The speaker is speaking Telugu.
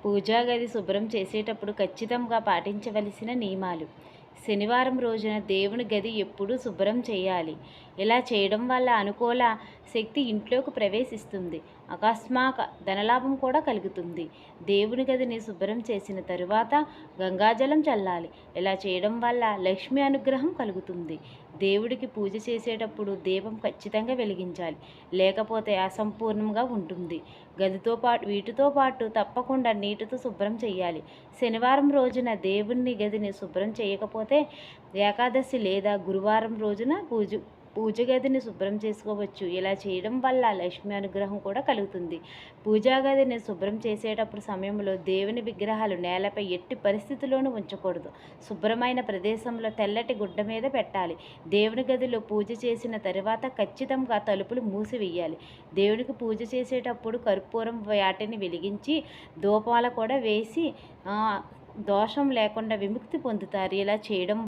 పూజా గది శుభ్రం చేసేటప్పుడు ఖచ్చితంగా పాటించవలసిన నియమాలు. శనివారం రోజున దేవుని గది ఎప్పుడూ శుభ్రం చేయాలి. ఇలా చేయడం వల్ల అనుకూల శక్తి ఇంట్లోకి ప్రవేశిస్తుంది. అకస్మాక ధనలాభం కూడా కలుగుతుంది. దేవుని గదిని శుభ్రం చేసిన తరువాత గంగాజలం చల్లాలి. ఇలా చేయడం వల్ల లక్ష్మి అనుగ్రహం కలుగుతుంది. దేవుడికి పూజ చేసేటప్పుడు దీపం ఖచ్చితంగా వెలిగించాలి. లేకపోతే అసంపూర్ణంగా ఉంటుంది. వీటితో పాటు తప్పకుండా నీటితో శుభ్రం చేయాలి. శనివారం రోజున దేవుని గదిని శుభ్రం చేయకపోతే ఏకాదశి లేదా గురువారం రోజున పూజ గదిని శుభ్రం చేసుకోవచ్చు. ఇలా చేయడం వల్ల లక్ష్మి అనుగ్రహం కూడా కలుగుతుంది. పూజా గదిని శుభ్రం చేసేటప్పుడు సమయంలో దేవుని విగ్రహాలు నేలపై ఎట్టి పరిస్థితుల్లోనూ ఉంచకూడదు. శుభ్రమైన ప్రదేశంలో తెల్లటి గుడ్డ మీద పెట్టాలి. దేవుని గదిలో పూజ చేసిన తరువాత ఖచ్చితంగా తలుపులు మూసివేయాలి. దేవునికి పూజ చేసేటప్పుడు కర్పూరం వాటిని వెలిగించి ధూపాలు కూడా వేసి దోషం లేకుండా విముక్తి పొందుతారు. ఇలా చేయడం